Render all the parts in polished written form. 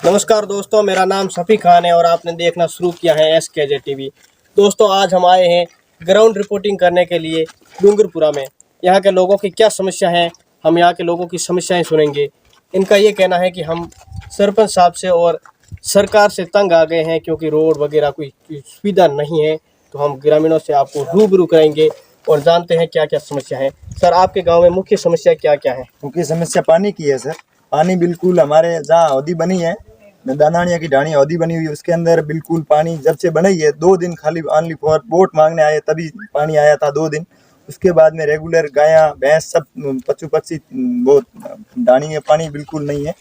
नमस्कार दोस्तों, मेरा नाम शफी खान है और आपने देखना शुरू किया है SKJ टीवी। दोस्तों, आज हम आए हैं ग्राउंड रिपोर्टिंग करने के लिए डूंगरपुरा में। यहाँ के लोगों की क्या समस्या है, हम यहाँ के लोगों की समस्याएं सुनेंगे। इनका ये कहना है कि हम सरपंच साहब से और सरकार से तंग आ गए हैं क्योंकि रोड वगैरह कोई सुविधा नहीं है। तो हम ग्रामीणों से आपको रूबरू करेंगे और जानते हैं क्या क्या समस्या है। सर, आपके गाँव में मुख्य समस्या क्या क्या है? मुख्य समस्या पानी की है सर। पानी बिल्कुल हमारे जहाँ हौदी बनी है, दानानिया की ढाणी हौदी बनी हुई है, उसके अंदर बिल्कुल पानी जब से बनाई है 2 दिन खाली ऑनली फॉर वोट मांगने आए तभी पानी आया था 2 दिन। उसके बाद में रेगुलर गाया भैंस सब पशु पक्षी वो ढाणी में पानी बिल्कुल नहीं है।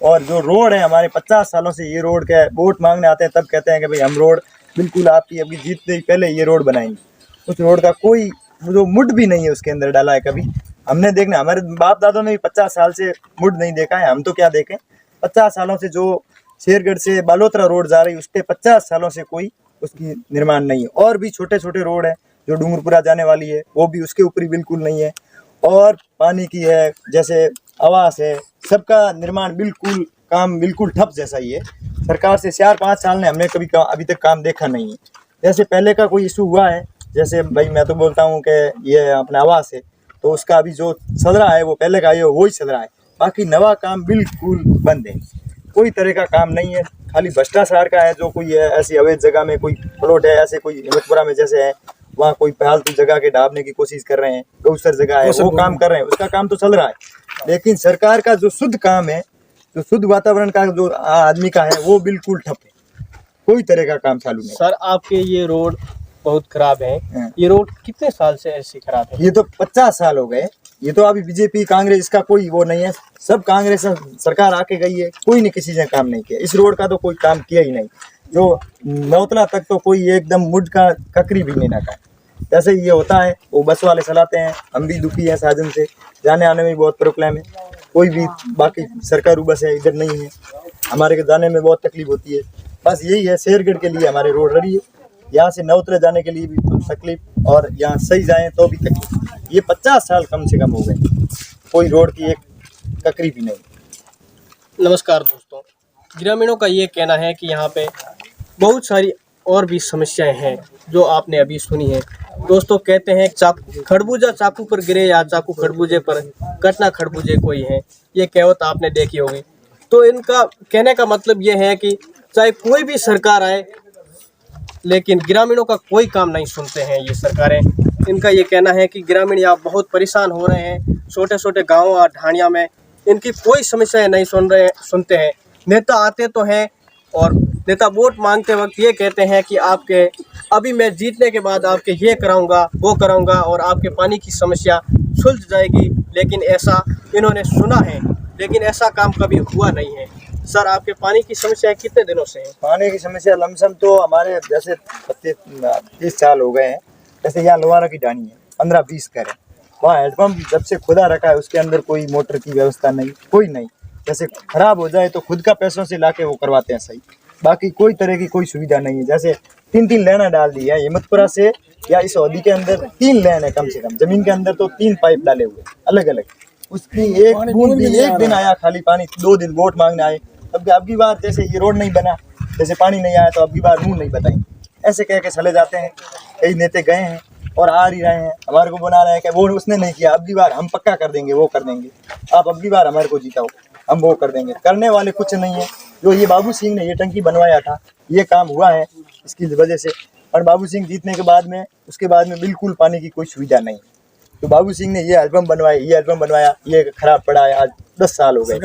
और जो रोड है हमारे 50 सालों से ये रोड का वोट मांगने आते हैं तब कहते हैं कि भाई हम रोड बिल्कुल आपकी अभी जीतने ही पहले ये रोड बनाएंगे। उस रोड का कोई जो मुड भी नहीं है उसके अंदर डाला है कभी। हमने देखना हमारे बाप दादों ने भी 50 साल से मुड नहीं देखा है, हम तो क्या देखें। 50 सालों से जो शेरगढ़ से बालोतरा रोड जा रही है उसके 50 सालों से कोई उसकी निर्माण नहीं है। और भी छोटे छोटे रोड है जो डूंगरपुरा जाने वाली है वो भी उसके ऊपर बिल्कुल नहीं है। और पानी की है, जैसे आवास है, सबका निर्माण बिल्कुल काम बिल्कुल ठप जैसा ही है। सरकार से 4-5 साल ने हमने कभी अभी तक काम देखा नहीं है। जैसे पहले का कोई इशू हुआ है, जैसे भाई मैं तो बोलता हूँ कि ये अपना आवास है तो उसका अभी जो चल रहा है वो पहले का ये वही चल रहा है। बाकी नवा काम बिल्कुल बंद है, कोई तरह का काम नहीं है। खाली भ्रष्टाचार का है, जो कोई है ऐसी अवैध जगह में कोई प्लॉट है, ऐसे कोई हिम्मतपुरा में जैसे है वहाँ कोई फालतू जगह के ढाबने की कोशिश कर रहे हैं, गौसर जगह है वो काम कर रहे हैं, उसका काम तो चल रहा है। लेकिन सरकार का जो शुद्ध काम है, जो शुद्ध वातावरण का जो आदमी का है वो बिल्कुल ठप है, कोई तरह का काम चालू नहीं। सर, आपके ये रोड बहुत खराब है। ये रोड कितने साल से ऐसी खराब है? ये तो 50 साल हो गए। ये तो अभी बीजेपी कांग्रेस इसका कोई वो नहीं है, सब कांग्रेस सरकार आके गई है, कोई ने किसी ने काम नहीं किया। इस रोड का तो कोई काम किया ही नहीं। जो नौतला तक तो कोई एकदम मुड का ककरी भी नहीं रखा। जैसे ये होता है वो बस वाले चलाते हैं, हम भी दुखी हैं साधन से, जाने आने में बहुत प्रॉब्लम है। कोई भी बाकी सरकारी बस है इधर नहीं है, हमारे के जाने में बहुत तकलीफ होती है। बस यही है, शेरगढ़ के लिए हमारे रोड रही है, यहाँ से नौतले जाने के लिए भी तकलीफ और यहाँ सही जाएं तो भी तकलीफ। ये 50 साल कम से कम हो गए, कोई रोड की एक ककरी भी नहीं। नमस्कार दोस्तों, ग्रामीणों का ये कहना है कि यहाँ पे बहुत सारी और भी समस्याएं हैं जो आपने अभी सुनी है। दोस्तों, कहते हैं खरबूजा चाकू पर गिरे या चाकू खरबूजे पर कटना खरबूजे कोई है, ये कहावत आपने देखी होगी। तो इनका कहने का मतलब ये है कि चाहे कोई भी सरकार आए लेकिन ग्रामीणों का कोई काम नहीं सुनते हैं ये सरकारें। इनका ये कहना है कि ग्रामीण यहाँ बहुत परेशान हो रहे हैं, छोटे छोटे गाँव और ढाणिया में इनकी कोई समस्याएं नहीं सुनते हैं। नेता आते तो हैं और नेता वोट मांगते वक्त ये कहते हैं कि आपके अभी मैं जीतने के बाद आपके ये कराऊंगा वो कराऊंगा और आपके पानी की समस्या सुलझ जाएगी। लेकिन ऐसा इन्होंने सुना है, लेकिन ऐसा काम कभी हुआ नहीं है। सर, आपके पानी की समस्या कितने दिनों से है? पानी की समस्या लमसम तो हमारे जैसे 30 साल हो गए हैं। जैसे यहाँ लोहारा की ढाणी है, 15-20 घर है, वहाँ हैंडपम्प जब से खुदा रखा है उसके अंदर कोई मोटर की व्यवस्था नहीं, कोई नहीं। जैसे खराब हो जाए तो खुद का पैसों से लाके वो करवाते हैं सही, बाकी कोई तरह की कोई सुविधा नहीं है। जैसे 3-3 लेना डाल दी है हिम्मतपुरा से या इस अवधि के अंदर 3 लेन है कम से कम, जमीन के अंदर तो 3 पाइप डाले हुए अलग अलग, उसकी एक बूंद भी एक दिन आया खाली पानी। 2 दिन वोट मांगने आए तब अब की बार जैसे ये रोड नहीं बना, जैसे पानी नहीं आया तो अब की बार मुंह नहीं बताएंगे, ऐसे कह के चले जाते हैं। कई नेता गए हैं और आ ही रहे हैं, हमारे को बना रहे हैं कि वो उसने नहीं किया, अब की बार हम पक्का कर देंगे, वो कर देंगे, आप अब की बार हमारे को जिताओ, हम वो कर देंगे। करने वाले कुछ नहीं है। जो ये बाबू सिंह ने ये टंकी बनवाया था, ये काम हुआ है इसकी वजह से। और बाबू सिंह जीतने के बाद में उसके बाद में बिल्कुल पानी की कोई सुविधा नहीं। तो बाबू सिंह ने ये एल्बम बनवाया, ये खराब पड़ा है। आज 10 साल हो गए,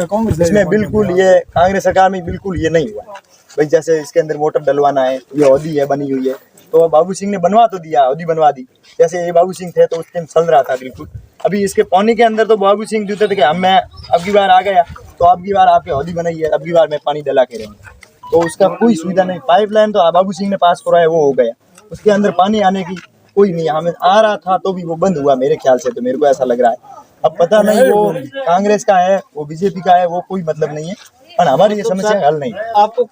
इसमें बिल्कुल ये कांग्रेस सरकार में बिल्कुल ये नहीं हुआ भाई। जैसे इसके अंदर मोटर डलवाना है, ये हौदी है बनी हुई है, तो बाबू सिंह ने बनवा तो दिया, हौदी बनवा दी। जैसे ये बाबू सिंह थे तो उस टाइम चल रहा था बिल्कुल। अभी इसके पानी के अंदर तो बाबू सिंह जूते थे कि मैं अब की बार आ गया तो अब की बार आपके हौदी बनाई है, अब की बार मैं पानी डला के रहेंगे, तो उसका कोई सुविधा नहीं। पाइपलाइन तो बाबू सिंह ने पास कराया, वो हो गया, उसके अंदर पानी आने की कोई नहीं। हमें आ रहा था तो भी वो बंद हुआ मेरे ख्याल से, तो मेरे को ऐसा लग रहा है। अब पता नहीं वो कांग्रेस का है वो बीजेपी का है, वो कोई मतलब नहीं है, पर हमारी ये समस्या हल नहीं। आपको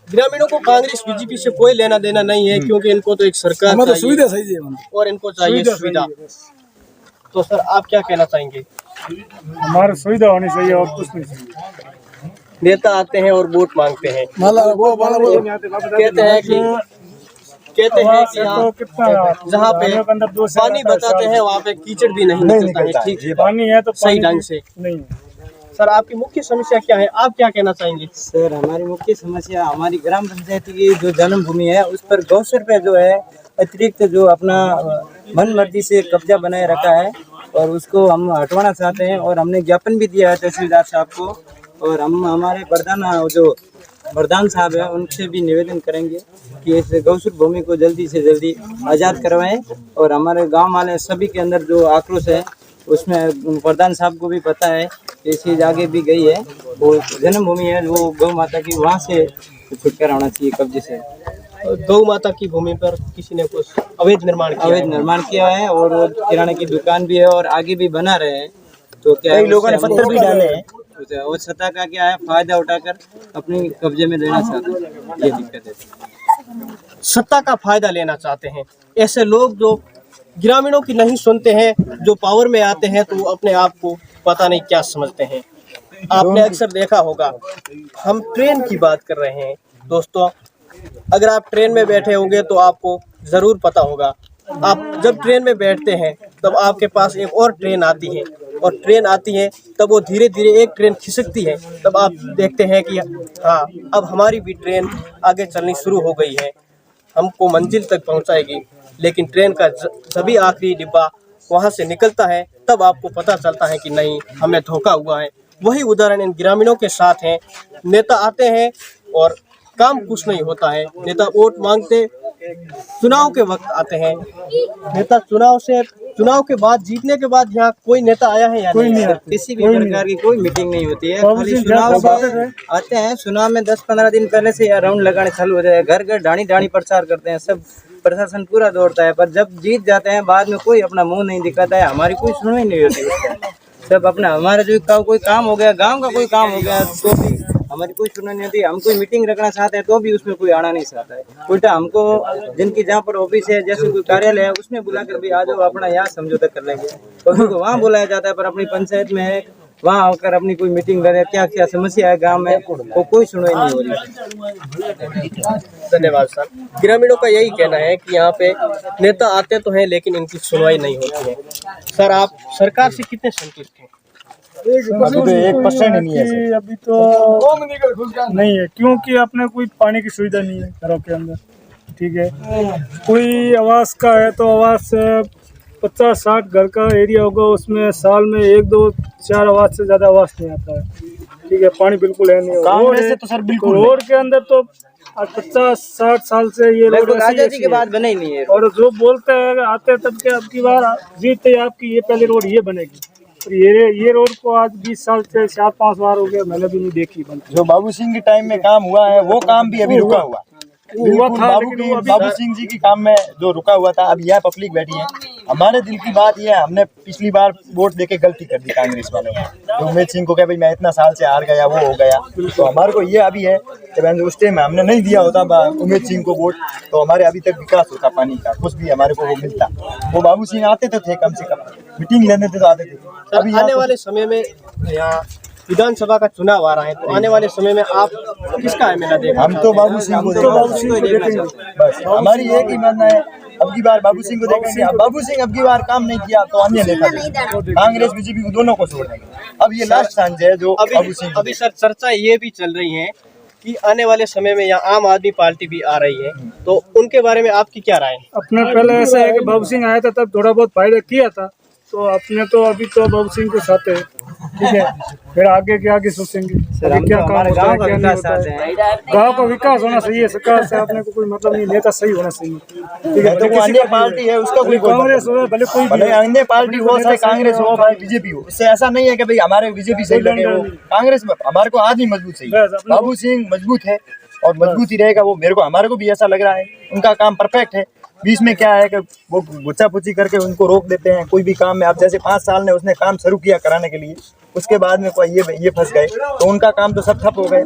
ग्रामीणों को कांग्रेस बीजेपी से कोई लेना देना नहीं है क्योंकि इनको तो एक सरकार तो सुविधा सही है और इनको चाहिए सुविधा। तो सर, आप क्या कहना चाहेंगे? हमारी सुविधा होनी चाहिए और कुछ नहीं चाहिए। नेता आते हैं और वोट मांगते हैं, कहते हैं कि यहाँ जहाँ पे पानी बताते हैं वहाँ पे कीचड़ भी नहीं निकलता है ठीक से, पानी है तो सही ढंग से। नहीं। सर आपकी मुख्य समस्या क्या है, आप क्या कहना चाहेंगे? सर हमारी मुख्य समस्या हमारी ग्राम पंचायत की जो जन्मभूमि है उस पर गौसर पे जो है अतिरिक्त जो अपना मन मर्जी से कब्जा बनाए रखा है और उसको हम हटवाना चाहते हैं और हमने ज्ञापन भी दिया है तहसीलदार साहब को और हम हमारे प्रधान साहब हैं उनसे भी निवेदन करेंगे कि इस गौसर भूमि को जल्दी से जल्दी आज़ाद करवाएं और हमारे गांव वाले सभी के अंदर जो आक्रोश है उसमें प्रधान साहब को भी पता है कि इस चीज़ आगे भी गई है, वो जन्मभूमि है वो गौ माता की, वहाँ से छुटकारा होना चाहिए कब्जे से। गौ माता की भूमि पर किसी ने कुछ अवैध निर्माण किया है और वो किराने की दुकान भी है और आगे भी बना रहे हैं, तो क्या कई लोगों ने पत्थर भी डाले हैं और सत्ता का क्या है फायदा उठाकर अपने कब्जे में लेना चाहते हैं, ये दिक्कत है। सत्ता का फायदा लेना चाहते हैं ऐसे लोग जो ग्रामीणों की नहीं सुनते हैं, जो पावर में आते हैं तो अपने आप को पता नहीं क्या समझते हैं। आपने अक्सर देखा होगा, हम ट्रेन की बात कर रहे हैं दोस्तों, अगर आप ट्रेन में बैठे होंगे तो आपको ज़रूर पता होगा, आप जब ट्रेन में बैठते हैं तब आपके पास एक और ट्रेन आती है और ट्रेन आती है तब वो धीरे धीरे एक ट्रेन खिसकती है, तब आप देखते हैं कि हाँ अब हमारी भी ट्रेन आगे चलनी शुरू हो गई है, हमको मंजिल तक पहुंचाएगी। लेकिन ट्रेन का सभी आखिरी डिब्बा वहां से निकलता है तब आपको पता चलता है कि नहीं हमें धोखा हुआ है। वही उदाहरण इन ग्रामीणों के साथ है। नेता आते हैं और काम कुछ नहीं होता है, नेता वोट मांगते चुनाव के वक्त आते हैं, नेता चुनाव के बाद जीतने के बाद यहाँ कोई नेता आया है या कोई नहीं आया, किसी भी प्रकार की कोई मीटिंग नहीं होती है, खाली चुनाव आते हैं, चुनाव में 10-15 दिन पहले से या राउंड लगाने चालू हो जाए, घर घर ढाणी प्रचार करते हैं, सब प्रशासन पूरा दौड़ता है, पर जब जीत जाते हैं बाद में कोई अपना मुंह नहीं दिखाता है, हमारी कोई सुनवाई नहीं होती। सब अपना हमारा जो कोई काम हो गया, गांव का कोई काम हो गया तो भी हमारी कोई सुनवाई नहीं होती। हम कोई मीटिंग रखना चाहते हैं तो भी उसमें कोई आना नहीं चाहता है, उल्टा हमको जिनकी जहाँ पर ऑफिस है जैसे कोई कार्यालय है उसमें बुलाकर भी आ जाओ अपना यहाँ समझौता कर लेंगे, तो उनको वहाँ बुलाया जाता है, पर अपनी पंचायत में है वहाँ आकर अपनी कोई मीटिंग करे, क्या क्या समस्या है गांव में तो कोई सुनवाई नहीं हो रही। धन्यवाद सर। ग्रामीणों का यही कहना है कि यहाँ पे नेता आते तो हैं लेकिन इनकी सुनवाई नहीं होती है। सर आप सरकार से कितने संतुष्ट हैं? अभी तो 1% नहीं है सर। अभी तो नहीं है, क्योंकि अपने कोई पानी की सुविधा नहीं है घरों के अंदर, ठीक है। कोई आवास का है तो आवास 50-60 घर का एरिया होगा, उसमें साल में 1-2-4 आवास से ज्यादा आवास नहीं आता है, ठीक है। पानी बिल्कुल है नहीं, रोड है तो सर बिल्कुल रोड के अंदर तो 50-60 साल से ये रोड आजादी के बाद बने ही नहीं है, और जो बोलते हैं आते तब के अब की बार जीतते आपकी ये पहले रोड ये बनेगी, और ये रोड को आज 20 साल से 4-5 बार हो गया, मैंने भी नहीं देखी बनती। जो बाबू सिंह के टाइम में काम हुआ है वो काम भी अभी रुका हुआ बाबू सिंह जी की काम में जो रुका हुआ था। अब यह पब्लिक बैठी है, हमारे दिल की बात यह है, हमने पिछली बार वोट देके गलती कर दी कांग्रेस वालों ने, तो उमेद सिंह को क्या भाई मैं इतना साल से हार गया वो हो गया, तो हमारे को ये अभी है कि उस टाइम हमने नहीं दिया होता उमेद सिंह को वोट तो हमारे अभी तक विकास होता, पानी का कुछ भी हमारे को वो मिलता। वो बाबू सिंह आते तो थे, कम से कम मीटिंग लेने थे तो आते थे। अभी आने वाले समय में यहाँ विधानसभा का चुनाव आ रहा है, तो आने वाले समय में आप किसका एमएलए देखेंगे? हम तो बाबू सिंह को देखेंगे, बस हमारी एक ही मानना है, अब की बार बाबू सिंह को देखेंगे। अब बाबू सिंह अब की बार काम नहीं किया तो अन्य नेता कांग्रेस बीजेपी को दोनों को छोड़ देंगे। अब ये लास्ट चांस है जो बाबू सिंह। अभी सर चर्चा ये भी चल रही है कि आने वाले समय में यहाँ आम आदमी पार्टी भी आ रही है, तो उनके बारे में आपकी क्या राय है? अपने पहले ऐसा है कि बाबू सिंह आया था तब थोड़ा बहुत फायदा किया था, तो अपने तो अभी तो बाबू सिंह के साथ है, ठीक है। फिर आगे के आगे सोचेंगे क्या काम होता है क्या नहीं होता है। गाँव का विकास होना चाहिए, सरकार से अपने को कोई मतलब नहीं, नेता सही होना चाहिए, ठीक है। तो अन्य पार्टी है उसका कोई कांग्रेस हो भले कोई भले अन्य पार्टी हो, चाहे कांग्रेस हो चाहे बीजेपी हो, उससे ऐसा नहीं है कि भाई हमारे बीजेपी सही लगे हो कांग्रेस में, हमारे को आदमी मजबूत चाहिए। बाबू सिंह मजबूत है और मजबूत ही रहेगा वो, मेरे को हमारे को भी ऐसा लग रहा है। उनका काम परफेक्ट है, बीच में क्या है कि वो गुच्चा पुच्ची करके उनको रोक देते हैं कोई भी काम में। अब जैसे 5 साल ने उसने काम शुरू किया कराने के लिए, उसके बाद में कोई ये फंस गए तो उनका काम तो सब ठप हो गए।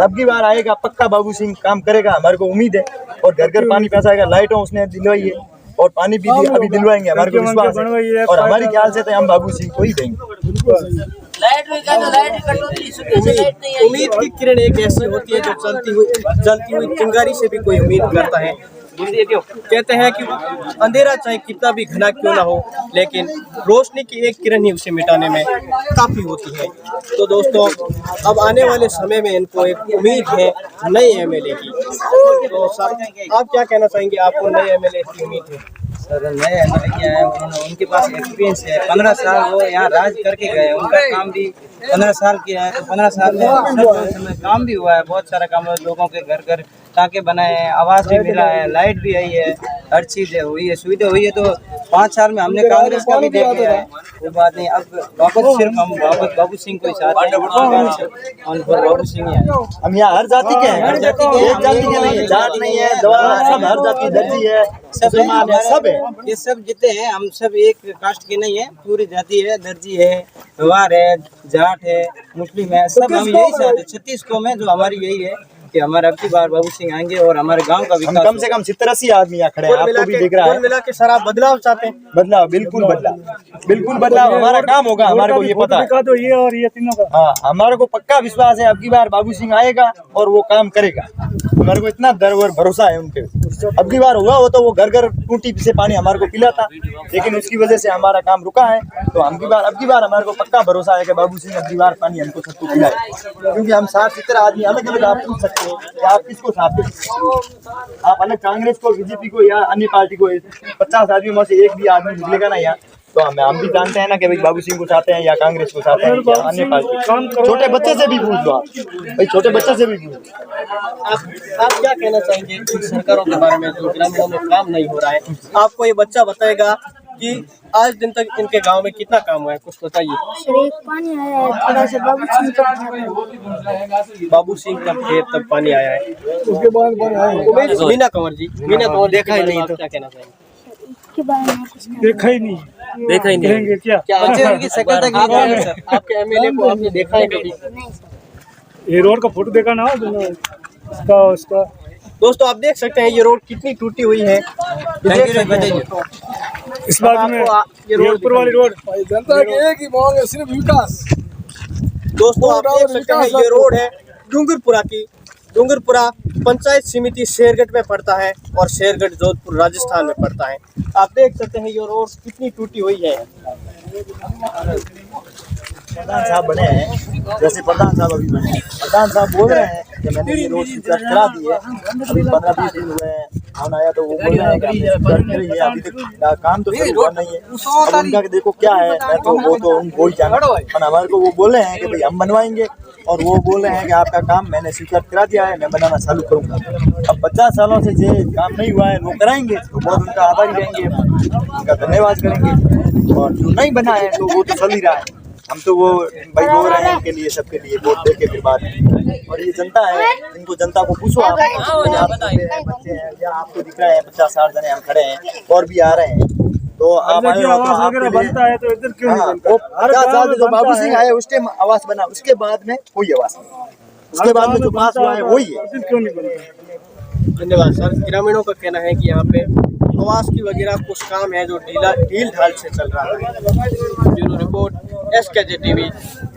अब की बार आएगा पक्का बाबू सिंह काम करेगा, हमारे को उम्मीद है। और घर घर पानी पहुंचाएगा, लाइटों उसने दिलवाई है और पानी भी अभी दिलवाएंगे, हमारे को विश्वास है। और हमारी ख्याल से तो हम बाबू सिंह को ही देंगे। उम्मीद की किरण एक ऐसी होती है जो जलती हुई चिंगारी से भी कोई उम्मीद करता है। कहते हैं कि अंधेरा चाहे कितना भी घना क्यों ना हो, लेकिन रोशनी की एक किरण ही उसे मिटाने में काफी होती है। तो दोस्तों, अब आने वाले समय में इनको एक उम्मीद है नए एमएलए की। तो सर, आप क्या कहना चाहेंगे? आपको नए एमएलए की उम्मीद है? सर नए एमएलए क्या है, उनके पास एक्सपीरियंस है, 15 साल वो यहाँ राज करके गए, उनका काम भी 15 साल किया है। तो 15 साल में सब काम भी हुआ है, बहुत सारा काम हुआ है, लोगों के घर घर टाँके बनाए हैं, आवास भी मिला है, लाइट भी आई है, हर चीज़ हुई है, सुविधा हुई है। तो 5 साल में हमने कांग्रेस का भी देख लिया है, वो बात नहीं। अब वापस सिर्फ हम वापस बाबू सिंह को ही चाहते हैं, और बाबू सिंह ही है। हम यहाँ हर जाति के हैं, हर जाति के, एक जाति के नहीं है, जात नहीं है, जवान सब हर जाति, दर्जी है, मुसलमान है, सब है। ये सब जितने हैं हम सब एक कास्ट के नहीं है, पूरी जाति है, दर्जी है, गवार है, जाट है, मुस्लिम है, सब हम यही चाहते हैं। 36 कौम है जो हमारी यही है कि हमारे अब की बार बाबू सिंह आएंगे और हमारे गांव का विकास। कम से कम 70-80 आदमी यहाँ खड़े हैं, आपको भी दिख रहा है। मिला के सर आप बदलाव चाहते हैं? बदलाव, बिल्कुल बदलाव हमारा काम होगा, हमारे को ये पता है। तो ये और ये तीनों का हाँ, हमारे को पक्का विश्वास है अब की बार बाबू सिंह आएगा और वो काम करेगा। हमारे को इतना डर और भरोसा है उनके। अब की बार हुआ हो तो वो घर घर टूटी से पानी हमारे को पिला था, लेकिन उसकी वजह से हमारा काम रुका है। तो अब की बार हमारे को पक्का भरोसा है कि बाबू सिंह अब की बार पानी हमको सबको पिलाए, क्योंकि हम 60-70 आदमी अलग अलग आप पूछ सकते हैं कि आप किसको चाहते हैं। आप अलग कांग्रेस को, बीजेपी को या अन्य पार्टी को, 50 आदमियों में से एक भी आदमी निकलेगा ना यहाँ, तो हम भी जानते हैं ना कि भाई बाबू सिंह को चाहते हैं या कांग्रेस को चाहते हैं या अन्य पार्टी। छोटे बच्चे से भी पूछ लो आप, भाई छोटे बच्चे से भी पूछ। आप क्या कहना चाहेंगे इन सरकारों के बारे में जो ग्रामीणों में काम नहीं हो रहा है? आपको ये बच्चा बताएगा कि आज दिन तक इनके गांव में कितना काम हुआ है, कुछ बताइए। एक पानी आया है, थोड़ा सा बाबू सिंह का खेत तक पानी आया है, उसके बाद मीना कंवर जी, मीना कंवर देखा ही नहीं, तो क्या कहना चाहेंगे? के बारे में कुछ देखा ही नहीं, देखा ही नहीं क्या क्या उनकी शक्ल तक आपके एमएलए को आपने देखा है कभी? ये रोड का फोटो देखा ना उसका। दोस्तों, आप देख सकते हैं ये रोड कितनी टूटी हुई है। इस बात में ये ऊपर वाली रोड जनता की एक ही मांग है, सिर्फ विकास। दोस्तों, आप देख सकते हैं ये रोड है डूंगरपुरा की। डूंगरपुरा पंचायत समिति शेरगढ़ में पड़ता है और शेरगढ़ जोधपुर राजस्थान में पड़ता है। आप देख सकते हैं ये रोड कितनी टूटी हुई है। प्रधान साहब बने हैं, जैसे प्रधान साहब अभी बने हैं, प्रधान साहब बोल रहे हैं कि मैंने ये रोड स्वीकार करा दी है। अभी 15-20 दिन हुए हैं, फोन आया तो वो बोल रहे हैं कि हमने स्वीकार करी है, अभी तक काम तो शुरू हुआ नहीं है। अब उनका देखो क्या है, मैं तो वो तो उनको ही जाना, पर हमारे को वो बोल रहे हैं कि भाई हम बनवाएंगे, और वो बोल रहे हैं कि आपका काम मैंने स्वीकार करा दिया है, मैं बनाना चालू करूँगा। अब 50 सालों से जो काम नहीं हुआ है वो कराएंगे, तो बहुत उनका आभारी रहेंगे, उनका धन्यवाद करेंगे। और जो नहीं बना है तो वो तो चल ही रहा है, हम तो वो भाई बोल रहे हैं इनके लिए, सबके लिए वोट दे के फिर बाद। और ये जनता है, इनको जनता को पूछो आप, बच्चे हैं या आपको दिख रहा है 50-60 जने हम खड़े हैं और भी आ रहे हैं, तो आप आए हो तो आपके बनता है तो इधर क्यों नहीं बनता? वो 50 साल जो बाबू सिंह आए उसके आवास बना, उसके बाद में कोई आवास नहीं, उसके बाद में जो पास हुआ है वही है। क्यों नहीं बनता? धन्यवाद सर। ग्रामीणों का कहना है कि यहाँ पे आवास की वगैरह कुछ काम है जो ढील ढाल से चल रहा है। Bureau report, SKJ TV,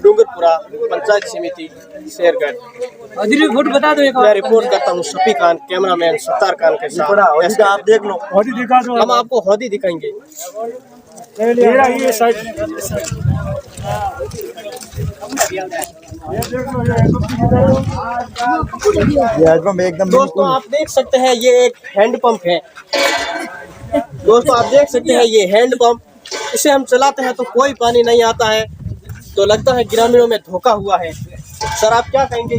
Dungarpura panchayat समिति शेरगढ़। फोटो बता दो। मैं रिपोर्ट करता हूँ शफी खान, कैमरामैन सत्तार खान के साथ। आप देख लो, हम आपको हौदी दिखाएंगे। ये साइड एकदम। दोस्तों, आप देख सकते हैं ये एक हैंडपंप है। दोस्तों, आप देख सकते हैं ये हैंडपंप, इसे हम चलाते हैं तो कोई पानी नहीं आता है, तो लगता है ग्रामीणों में धोखा हुआ है। सर, आप क्या कहेंगे?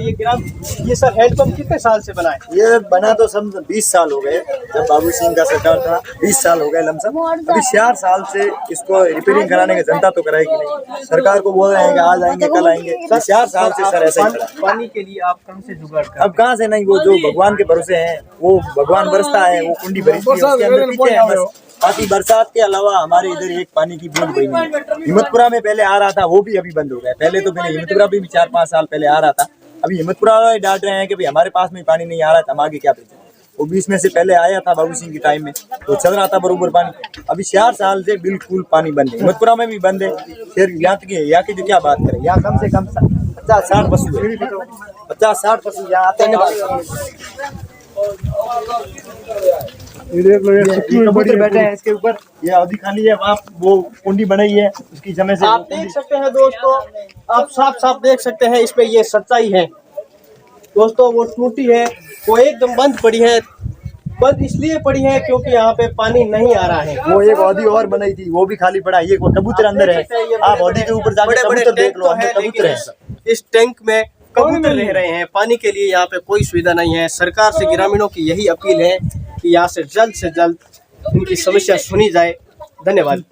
ये सर हैंडपंप कितने साल से बना है? ये बना तो सब 20 साल हो गए, जब बाबू सिंह का सरकार था 20 साल हो गए लमसम। अभी 4 साल से इसको रिपेयरिंग कराने की जनता तो कराएगी नहीं, सरकार को बोल रहे हैं कि आज आएंगे कल आएंगे, 4 साल से सर ऐसा ही खड़ा। पानी के लिए आप कहाँ से जुगाड़ करते हैं? अब कहाँ से नहीं, वो जो भगवान के भरोसे हैं, वो भगवान बरसता है, वो कुंडी भरी उसके अंदर पीते हैं बस। बाकी बरसात के अलावा हमारे इधर एक पानी की बूंद भी नहीं है। हिम्मतपुरा में पहले आ रहा था, वो भी अभी बंद हो गया। पहले तो मैंने हिम्मतपुरा भी 4-5 साल पहले आ रहा था, अभी हिम्मतपुरा वाले डांट रहे हैं कि भाई हमारे पास में पानी नहीं आ रहा था, हम आगे क्या भेजें। वो बीच में से पहले आया था बाबू सिंह के टाइम में, तो चल रहा था बरोबर पानी। अभी 4 साल से बिल्कुल पानी बंद है, हिम्मतपुरा में भी बंद है। फिर यहाँ की जो क्या बात करें, यहाँ कम से कम 50-60 पशु है, 50-60 पशु यहाँ आते हैं। ये कबूतर बैठे हैं इसके ऊपर, ये अवधि खाली है, वहाँ वो कुंडी बनाई है उसकी जमे से। आप देख सकते हैं दोस्तों, आप साफ साफ देख सकते हैं इसमें ये सच्चाई है दोस्तों। वो टूटी है, वो एकदम बंद पड़ी है। बंद इसलिए पड़ी है क्योंकि यहाँ पे पानी नहीं आ रहा है। वो एक अवधि और बनाई थी, वो भी खाली पड़ा है। ये कबूतर अंदर है, आप अवधि के ऊपर जाके कबूतर देख लो, अंदर कबूतर है। इस टैंक में कबूतर रह रहे हैं। पानी के लिए यहाँ पे कोई सुविधा नहीं है। सरकार से ग्रामीणों की यही अपील है कि यहाँ से जल्द इनकी समस्या सुनी जाए। धन्यवाद।